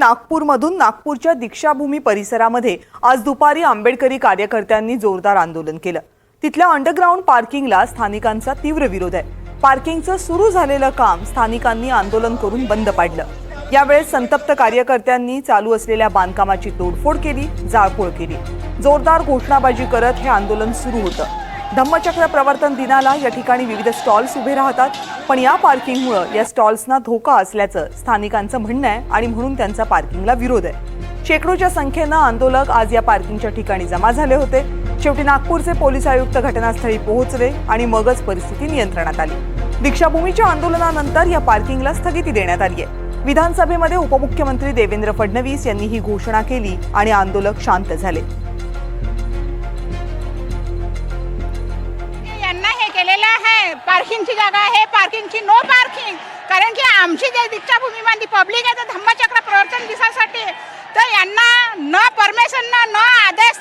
नागपूरमधून नागपूरच्या दीक्षाभूमी परिसरामध्ये आज दुपारी आंबेडकरी कार्यकर्त्यांनी जोरदार आंदोलन केलं। तिथल्या अंडरग्राउंड पार्किंगला स्थानिकांचा तीव्र विरोध आहे। पार्किंगचं सुरू झालेलं काम स्थानिकांनी आंदोलन करून बंद पाडलं। यावेळेस संतप्त कार्यकर्त्यांनी चालू असलेल्या बांधकामाची तोडफोड केली, जाळपोळ केली। जोरदार घोषणाबाजी करत हे आंदोलन सुरू होतं। धम्मचक्र प्रवर्तन दिनाला या ठिकाणी विविध स्टॉल्स उभे राहतात, पण या पार्किंगमुळे या स्टॉल्सना धोका असल्याचं स्थानिकांचं म्हणणं आहे आणि म्हणून त्यांचा पार्किंगला विरोध आहे। शेकडोच्या संख्येनं आंदोलक आज या पार्किंगच्या ठिकाणी जमा झाले होते। शेवटी नागपूरचे पोलीस आयुक्त घटनास्थळी पोहोचले आणि मगच परिस्थिती नियंत्रणात आली। दीक्षाभूमीच्या आंदोलनानंतर या पार्किंगला स्थगिती देण्यात आली आहे। विधानसभेमध्ये उपमुख्यमंत्री देवेंद्र फडणवीस यांनी ही घोषणा केली आणि आंदोलक शांत झाले। पार्किंगची जागा आहे, पार्किंगची नो पार्किंग, कारण की आमची जे दीक्षाभूमीमध्ये पब्लिक आहे तर धम्मचक्र प्रवर्तन दिवसासाठी तर यांना न परमिशन न आदेश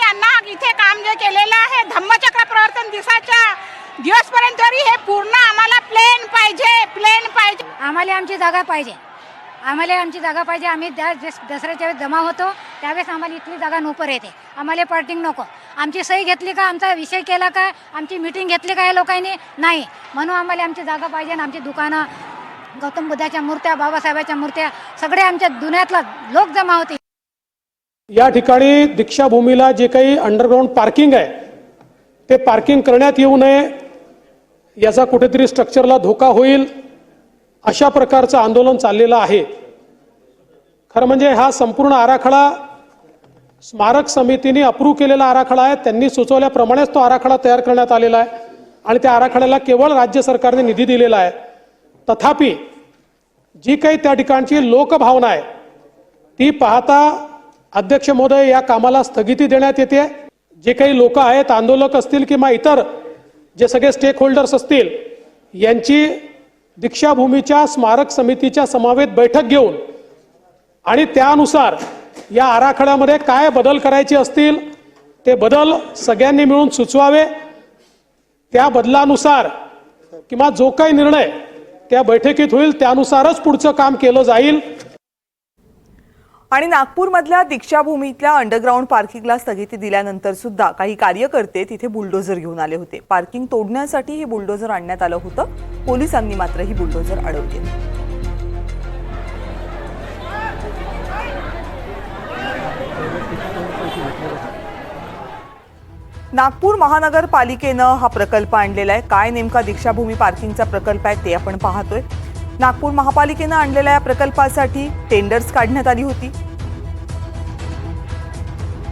यांना इथे काम जे केलेलं आहे धम्मचक्र प्रवर्तन दिवसाच्या दिवसपर्यंत तरी हे पूर्ण आम्हाला प्लेन पाहिजे। आम्हाला आमची जागा पाहिजे, आम्ही दसऱ्याच्या वेळेस जमा होतो त्यावेळेस आम्हाला इथली जागा नोकर येते। आम्हाला पार्किंग नको। आमची सही घेतली का, आमचा विषय केला का, आमची मीटिंग घेतली का या लोकांनी? नाही। म्हणून आम्हाला आमची जागा पाहिजे आणि आमची दुकानं, गौतम बुद्धाच्या मूर्त्या, बाबासाहेबांच्या मूर्त्या सगळे आमच्या दुनियातला लोक जमा होते। या ठिकाणी दीक्षाभूमीला जे काही अंडरग्राउंड पार्किंग आहे ते पार्किंग करण्यात येऊ नये, याचा कुठेतरी स्ट्रक्चरला धोका होईल अशा प्रकारचं आंदोलन चाललेलं आहे। खरं म्हणजे हा संपूर्ण आराखडा स्मारक समितीने अप्रूव्ह केलेला आराखडा आहे। त्यांनी सुचवल्याप्रमाणेच तो आराखडा तयार करण्यात आलेला आहे आणि त्या आराखड्याला केवळ राज्य सरकारने निधी दिलेला आहे। तथापि जी काही त्या ठिकाणची लोकभावना आहे ती पाहता अध्यक्ष महोदय या कामाला स्थगिती देण्यात येते। जे काही लोक आहेत, आंदोलक असतील किंवा इतर जे सगळे स्टेक होल्डर्स असतील, यांची दीक्षाभूमीच्या स्मारक समितीच्या समवेत बैठक घेऊन आणि त्यानुसार या आराखड्यामध्ये काय बदल करायचे असतील ते बदल सगळ्यांनी मिळून सुचवावे। त्या बदलानुसार किंवा जो काही निर्णय त्या बैठकीत होईल त्यानुसारच पुढचं काम केलं जाईल। आणि नागपूरमधल्या दीक्षाभूमीतल्या अंडरग्राउंड पार्किंगला स्थगिती दिल्यानंतर सुद्धा काही कार्यकर्ते तिथे बुलडोझर घेऊन आले होते। पार्किंग तोडण्यासाठी हे बुलडोझर आणण्यात आलं होतं। पोलिसांनी मात्र ही बुलडोझर अडवली। नागपूर महानगरपालिकेनं हा प्रकल्प आणलेला आहे। काय नेमका दीक्षाभूमी पार्किंगचा प्रकल्प आहे ते आपण पाहतोय। नागपूर महापालिकेनं आणलेल्या या प्रकल्पासाठी टेंडर्स काढण्यात आली होती।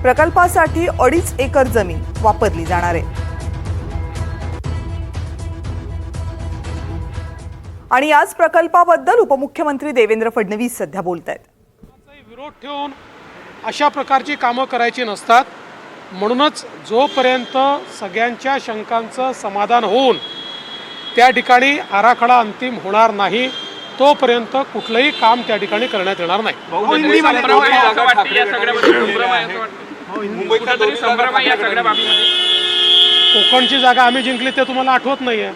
प्रकल्पासाठी 2.5 एकर जमीन वापरली जाणार आहे आणि याच प्रकल्पाबद्दल उपमुख्यमंत्री देवेंद्र फडणवीस सध्या बोलतायत। विरोध ठेवून अशा प्रकारची कामं करायची नसतात। म्हणूनच जोपर्यंत सगळ्यांच्या शंकांचं समाधान होऊन त्या ठिकाणी आराखडा अंतिम होणार नाही तोपर्यंत कुठलंही काम त्या ठिकाणी करण्यात येणार नाही। कोकणची जागा आम्ही जिंकली ते तुम्हाला आठवत नाहीये?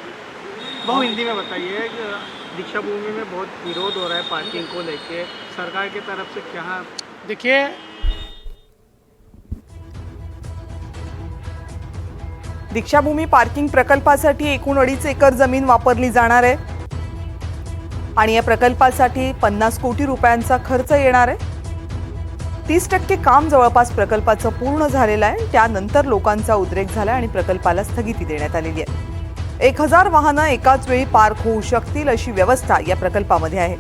बहुत हिंदी में बताइए, दीक्षाभूमि में बहुत विरोध हो रहा है पार्किंग को लेके, सरकार की तरफ से क्या? देखिए, दीक्षाभूमी पार्किंग प्रकल्पासाठी एकूण 2.5 एकर जमीन वापरली जाणार आहे आणि या प्रकल्पासाठी 50 कोटी रुपयांचा खर्च येणार आहे। 30% काम जवळपास प्रकल्पाचं पूर्ण झालेलं आहे। त्यानंतर लोकांचा उद्रेक झाला आणि प्रकल्पाला स्थगिती देण्यात आलेली आहे। 1000 वाहनं एकाच वेळी पार्क होऊ शकतील अशी व्यवस्था या प्रकल्पामध्ये आहे।